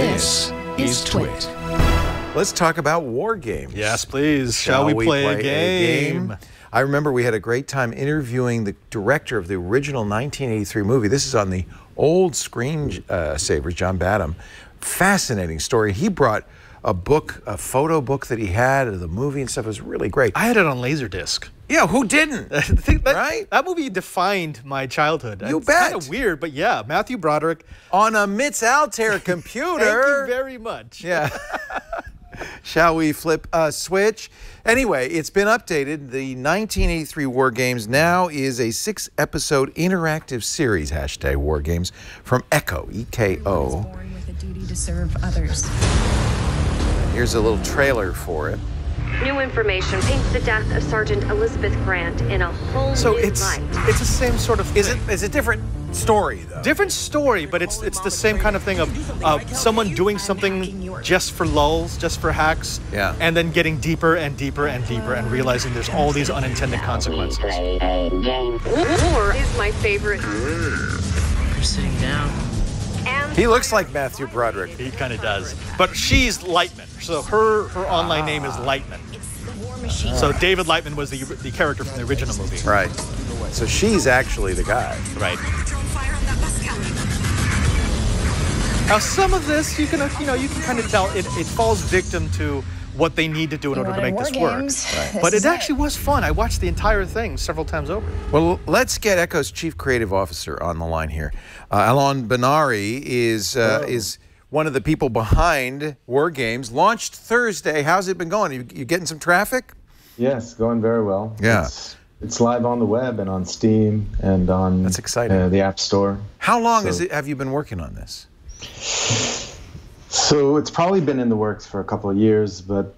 This is TWiT. Let's talk about Wargames. Yes, please. Shall we play a game? I remember we had a great time interviewing the director of the original 1983 movie. This is on the old screensaver, John Badham. Fascinating story. He brought a book, a photo book that he had of the movie and stuff. It was really great. I had it on Laserdisc. Yeah, who didn't? Right? That movie defined my childhood. You it's bet. Kind of weird, but yeah, Matthew Broderick. On a MITz Altair computer. Thank you very much. Yeah. Shall we flip a switch? Anyway, it's been updated. The 1983 Wargames now is a 6-episode interactive series, hashtag Wargames, from Echo, E-K-O. Born with a duty to serve others. Here's a little trailer for it. New information paints the death of Sergeant Elizabeth Grant in a whole So new it's light. the same sort of thing. It's a different story, though. Different story, but it's the same kind of thing of someone doing something just for lulls, just for hacks, Yeah. and then getting deeper and deeper and deeper and realizing there's all these unintended consequences. War is my favorite. You're sitting down. And He looks like Matthew Broderick. He kind of does. But she's Lightman, so her online name is Lightman. So David Lightman was the character from the original movie. Right. So she's actually the guy. Right. Now some of this you can kind of tell it falls victim to what they need to do in order to make this work. Right. But it actually was fun. I watched the entire thing several times over. Well, let's get Echo's Chief Creative Officer on the line here. Alon Benari is one of the people behind Wargames. Launched Thursday. How's it been going? You getting some traffic? Yes, going very well. Yeah. It's live on the web and on Steam and on That's exciting. The App Store. How long have you been working on this? So it's probably been in the works for a couple of years, but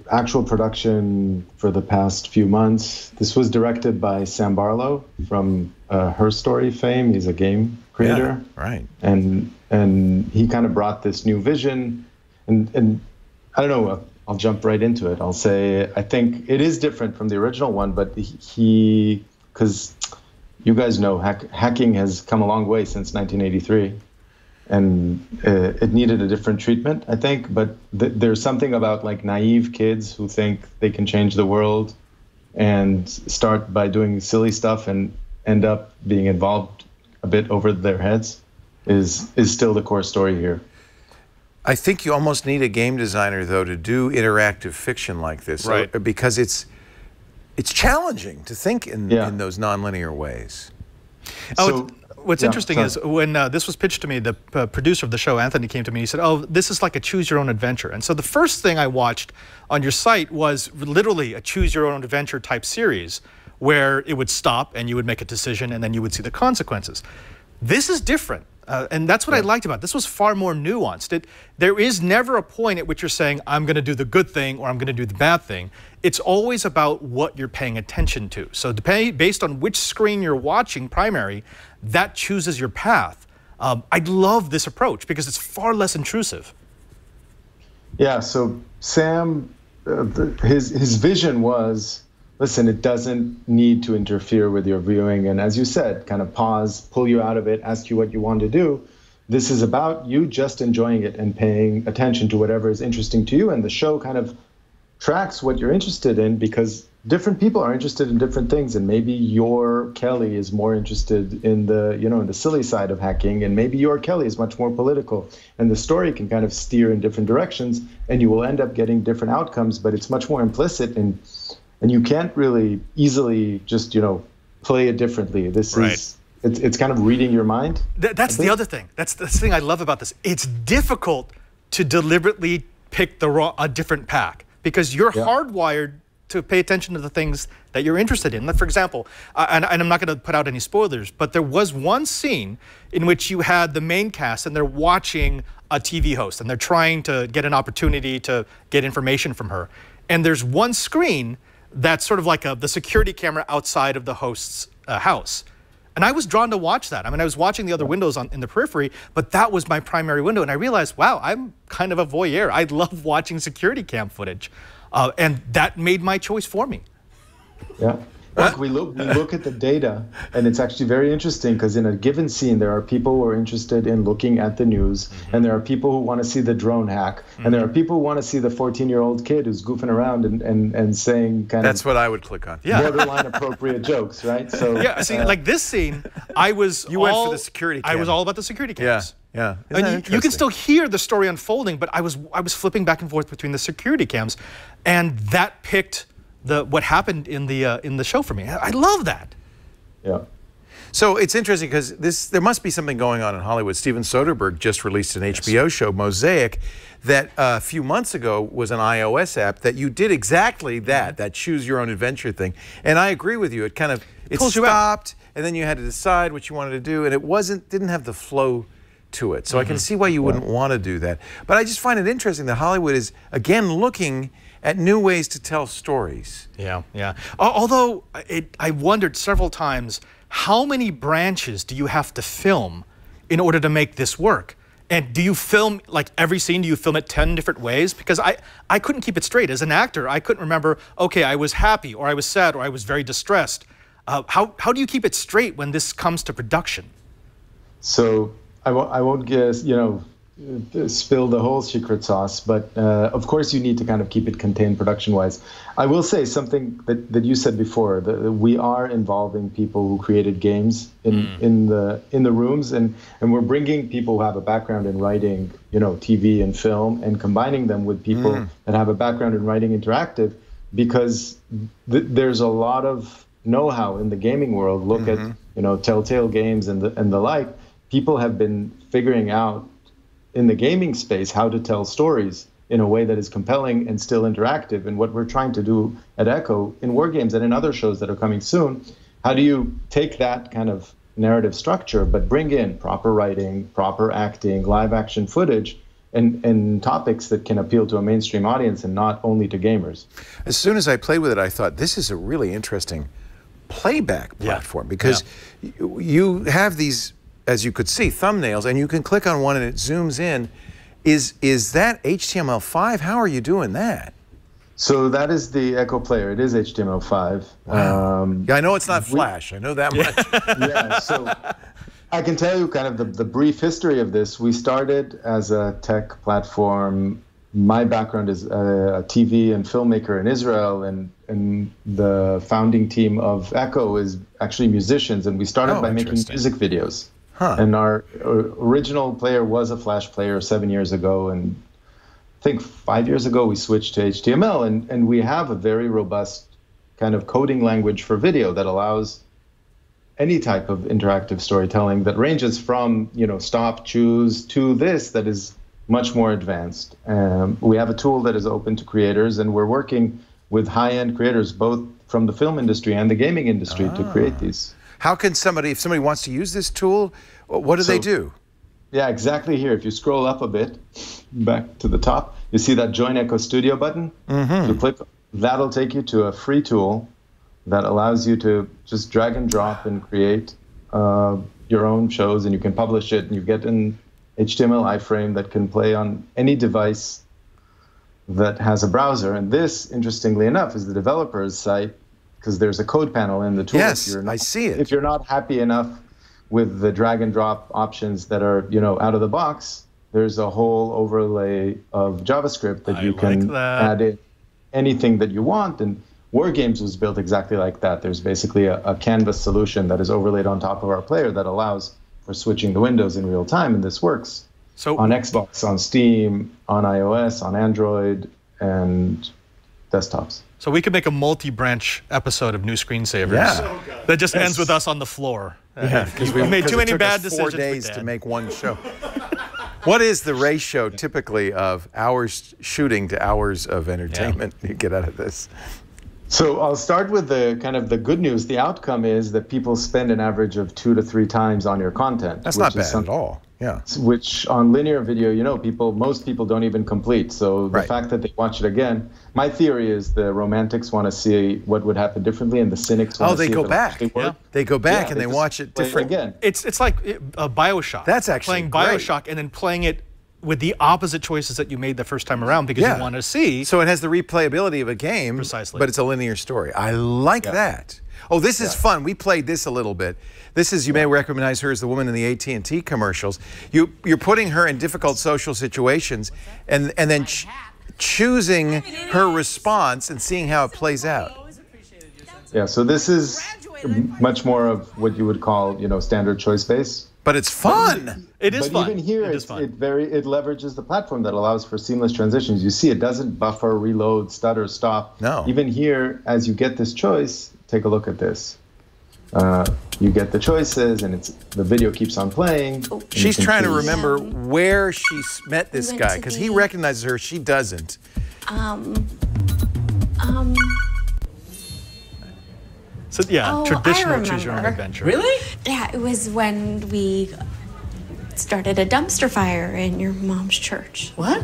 actual production for the past few months. This was directed by Sam Barlow from Her Story fame. He's a game creator. Yeah, right. And he kind of brought this new vision. And I don't know, I'll jump right into it. I'll say I think it is different from the original one, but because you guys know hacking has come a long way since 1983. And it needed a different treatment, I think. But there's something about like naive kids who think they can change the world and start by doing silly stuff and end up being involved a bit over their heads is still the core story here. I think you almost need a game designer, though, to do interactive fiction like this, right? Because it's challenging to think in those nonlinear ways. What's interesting is when this was pitched to me, the producer of the show, Anthony, came to me and he said, oh, this is like a choose-your-own-adventure. And so the first thing I watched on your site was literally a choose-your-own-adventure type series where it would stop and you would make a decision and then you would see the consequences. This is different. And that's what I liked about it. This was far more nuanced. There is never a point at which you're saying, I'm going to do the good thing or I'm going to do the bad thing. It's always about what you're paying attention to. So based on which screen you're watching primary, that chooses your path. I love this approach because it's far less intrusive. Yeah, so Sam, his vision was, listen, it doesn't need to interfere with your viewing. And as you said, kind of pause, pull you out of it, ask you what you want to do. This is about you just enjoying it and paying attention to whatever is interesting to you. And the show kind of tracks what you're interested in because different people are interested in different things. And maybe your Kelly is more interested in the silly side of hacking. And maybe your Kelly is much more political. And the story can kind of steer in different directions. And you will end up getting different outcomes, but it's much more implicit and you can't really easily just, play it differently. This is, it's kind of reading your mind. That's the other thing. That's the thing I love about this. It's difficult to deliberately pick a different pack because you're hardwired to pay attention to the things that you're interested in. Like, for example, and I'm not going to put out any spoilers, but there was one scene in which you had the main cast and they're watching a TV host and they're trying to get an opportunity to get information from her. And there's one screen that's sort of like the security camera outside of the host's house. And I was drawn to watch that. I mean, I was watching the other windows in the periphery, but that was my primary window. And I realized, wow, I'm kind of a voyeur. I love watching security cam footage. And that made my choice for me. Yeah. Look, we look at the data, and it's actually very interesting because in a given scene, there are people who are interested in looking at the news, and there are people who want to see the drone hack, and there are people who want to see the 14-year-old kid who's goofing around and saying That's what I would click on. borderline appropriate jokes, right? So yeah, see, like this scene, I was went for the security I was cam. all about the security cams. Yeah. And you can still hear the story unfolding, but I was flipping back and forth between the security cams, and that picked what happened in the show for me. I love that. Yeah. So it's interesting because there must be something going on in Hollywood. Steven Soderbergh just released an HBO show, Mosaic, that a few months ago was an iOS app that you did exactly that choose your own adventure thing. And I agree with you. It kind of stopped, and then you had to decide what you wanted to do, and it didn't have the flow to it. So I can see why you wouldn't want to do that. But I just find it interesting that Hollywood is again looking at new ways to tell stories. Yeah. Although I wondered several times, how many branches do you have to film in order to make this work? And do you film, like every scene, do you film it 10 different ways? Because I couldn't keep it straight. As an actor, I couldn't remember, okay, I was happy, or I was sad, or I was very distressed. How do you keep it straight when this comes to production? So I won't guess, spill the whole secret sauce, but of course you need to kind of keep it contained production-wise. I will say something that you said before, that we are involving people who created games in the rooms, and we're bringing people who have a background in writing, TV and film, and combining them with people that have a background in writing interactive, because there's a lot of know-how in the gaming world. Look at Telltale Games and the like. People have been figuring out in the gaming space how to tell stories in a way that is compelling and still interactive. And what we're trying to do at Echo in Wargames and in other shows that are coming soon, how do you take that kind of narrative structure but bring in proper writing, proper acting, live action footage, and topics that can appeal to a mainstream audience and not only to gamers? As soon as I played with it, I thought this is a really interesting playback platform, because you have these, as you could see, thumbnails, and you can click on one and it zooms in. Is that HTML5? How are you doing that? So that is the Echo Player. It is HTML5. Wow. I know it's not Flash. I know that much. So I can tell you kind of the brief history of this. We started as a tech platform. My background is a TV and filmmaker in Israel, and the founding team of Echo is actually musicians, and we started by making music videos. And our original player was a Flash player 7 years ago, and I think 5 years ago we switched to HTML, and we have a very robust kind of coding language for video that allows any type of interactive storytelling that ranges from stop, choose, to this that is much more advanced. We have a tool that is open to creators, and we're working with high-end creators both from the film industry and the gaming industry to create these. How can somebody, if somebody wants to use this tool, what do they do? Yeah, exactly here. If you scroll up a bit, back to the top, you see that Join Echo Studio button. You click, that'll take you to a free tool that allows you to just drag and drop and create your own shows, and you can publish it, and you get an HTML iframe that can play on any device that has a browser. And this, interestingly enough, is the developer's site, because there's a code panel in the tool. Yes, I see it. If you're not happy enough with the drag and drop options that are, out of the box, there's a whole overlay of JavaScript that you can add in anything that you want. And Wargames was built exactly like that. There's basically a canvas solution that is overlaid on top of our player that allows for switching the windows in real time, and this works on Xbox, on Steam, on iOS, on Android, and desktops. So we could make a multi-branch episode of New Screensavers that just ends with us on the floor. Because we made too many bad decisions. 4 days to make one show. What is the ratio typically of hours shooting to hours of entertainment you get out of this? So I'll start with the kind of the good news. The outcome is that people spend an average of 2 to 3 times on your content. That's not bad at all. Yeah. Which on linear video, most people don't even complete. So the fact that they watch it again, my theory is the romantics want to see what would happen differently, and the cynics want to see they go back. They go back and they watch it different again. It's like BioShock. That's actually playing BioShock and then playing it with the opposite choices that you made the first time around because you want to see. So it has the replayability of a game, Precisely. but it's a linear story. I like that. Oh, this is fun. We played this a little bit. This is, you may recognize her as the woman in the AT&T commercials. You're putting her in difficult social situations and then choosing her response and seeing how it plays out. Yeah, so this is much more of what you would call, standard choice based. But it's fun. It is fun. But even here, it leverages the platform that allows for seamless transitions. You see, it doesn't buffer, reload, stutter, stop. No. Even here, as you get this choice, take a look at this. You get the choices, and the video keeps on playing. She's trying to remember where she met this guy, because he recognizes her, she doesn't. So yeah, traditional choose your own adventure. Really? Yeah, it was when we started a dumpster fire in your mom's church. What?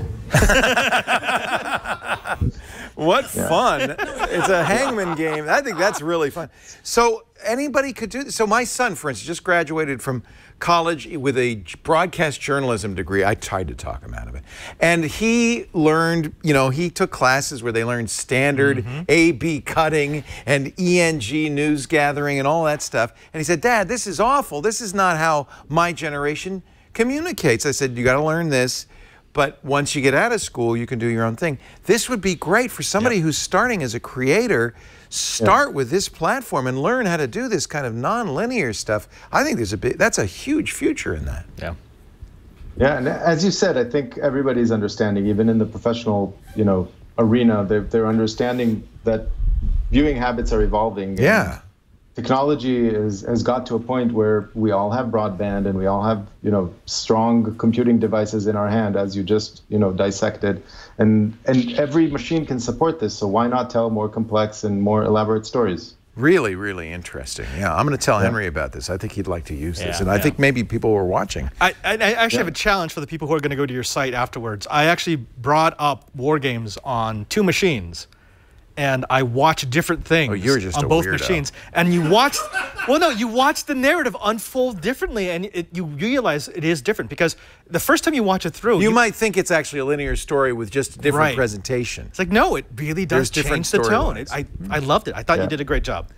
What fun. It's a hangman game. I think that's really fun. So anybody could do this. So my son, for instance, just graduated from college with a broadcast journalism degree. I tried to talk him out of it. And he learned, he took classes where they learned standard A/B cutting and ENG news gathering and all that stuff. And he said, Dad, this is awful. This is not how my generation communicates. I said, you got to learn this. But once you get out of school, you can do your own thing. This would be great for somebody who's starting as a creator. Start with this platform and learn how to do this kind of non-linear stuff. I think that's a huge future in that. Yeah. Yeah, and as you said, I think everybody's understanding, even in the professional, arena, they're understanding that viewing habits are evolving. Yeah. Technology has got to a point where we all have broadband and we all have, strong computing devices in our hand, as you just, dissected. And every machine can support this, so why not tell more complex and more elaborate stories? Really, really interesting. Yeah, I'm going to tell Henry about this. I think he'd like to use this, and I think maybe people were watching. I actually have a challenge for the people who are going to go to your site afterwards. I actually brought up Wargames on 2 machines. And I watch different things on both machines. And you watch, you watch the narrative unfold differently, and you realize it is different, because the first time you watch it through, you might think it's actually a linear story with just a different presentation. It's like, no, it really does change the tone. I loved it. I thought you did a great job.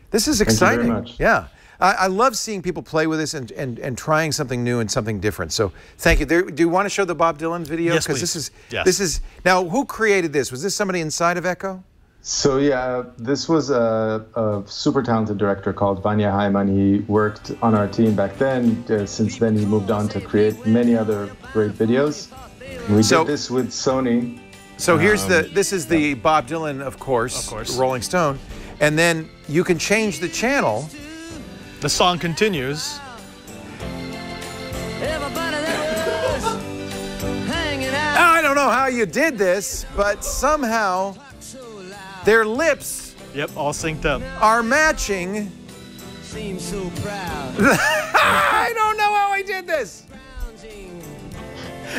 This is exciting. Thank you very much. Yeah. I love seeing people play with this and trying something new and something different. So thank you. Do you want to show the Bob Dylan video? Yes, please. This is now, who created this? Was this somebody inside of Echo? So yeah, this was a super talented director called Vanya Hyman. He worked on our team back then. Since then, he moved on to create many other great videos. We did this with Sony. So here's this is the Bob Dylan, of course, Rolling Stone. And then you can change the channel. The song continues. I don't know how you did this, but somehow their lips all synced up. Are matching. Seems so proud. I don't know how I did this.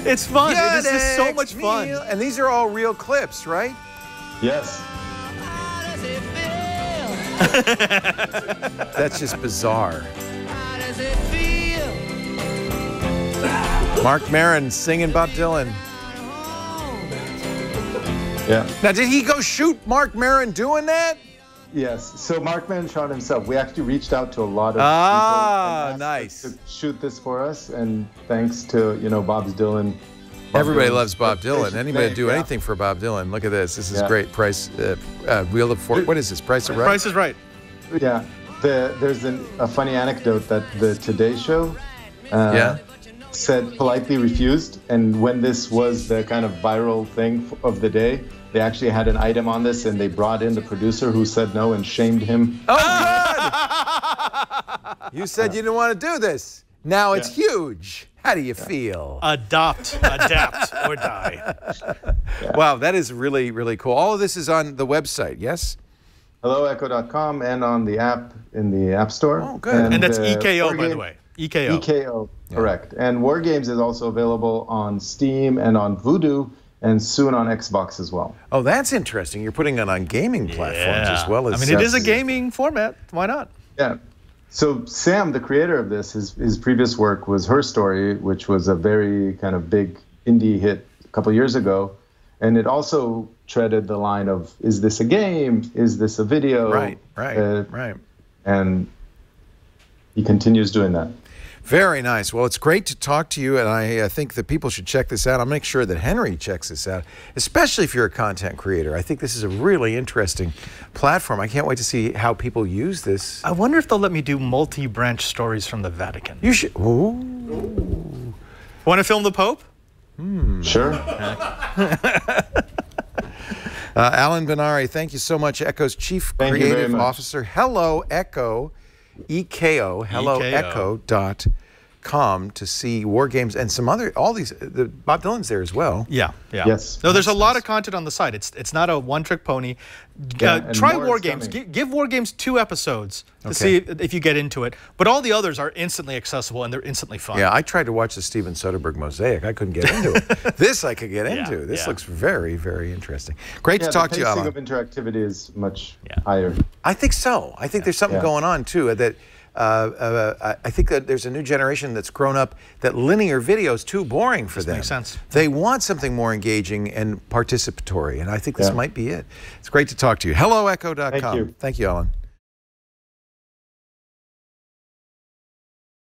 It's fun. It is so much fun. And these are all real clips, right? Yes. How does it feel? That's just bizarre. How does it feel? Mark Maron singing Bob Dylan. Yeah. Now, did he go shoot Mark Maron doing that? Yes. So Mark Maron shot himself. We actually reached out to a lot of people and asked them to shoot this for us, and thanks to Bob's Dylan. Everybody loves Bob Dylan. Anybody do anything for Bob Dylan? Look at this. This is great. Wheel of Fortune. What is this? Price is Right. Price is Right. Yeah. There's a funny anecdote that the Today Show said politely refused, and when this was the kind of viral thing of the day, they actually had an item on this, and they brought in the producer who said no and shamed him. Oh, good! You said you didn't want to do this. Now it's huge. How do you feel? Adapt, or die. Wow, that is really, really cool. All of this is on the website, yes? HelloEcho.com and on the app in the App Store. Oh, good. And that's EKO, by the way. EKO. EKO, correct. And Wargames is also available on Steam and on Voodoo, and soon on Xbox as well. Oh, that's interesting. You're putting it on gaming platforms as well as... it is a gaming format. Why not? Yeah. So Sam, the creator of this, his previous work was Her Story, which was a very kind of big indie hit a couple years ago. And it also treaded the line of, is this a game? Is this a video? Right. And he continues doing that. Very nice. Well, it's great to talk to you, and I think that people should check this out. I'll make sure that Henry checks this out, especially if you're a content creator. I think this is a really interesting platform. I can't wait to see how people use this. I wonder if they'll let me do multi-branch stories from the Vatican. You should. Ooh. Want to film the Pope? Sure. Alon Benari, thank you so much. Echo's Chief Creative Officer. Hello, Echo. EKO, helloecho.com to see Wargames and some other, all these, Bob Dylan's there as well. Yeah. Yes. No, there's a lot of content on the site. It's not a one-trick pony. Try Wargames. Give Wargames 2 episodes to see if you get into it. But all the others are instantly accessible and they're instantly fun. Yeah, I tried to watch the Steven Soderbergh Mosaic. I couldn't get into it. This I could get into. This looks very, very interesting. Great to talk to you, Alon. The pacing of interactivity is much higher. I think so. I think there's something going on, too, that I think that there's a new generation that's grown up that linear video is too boring for them. Makes sense. They want something more engaging and participatory, and I think this might be it. It's great to talk to you. HelloEcho.com. Thank you. Thank you, Alon.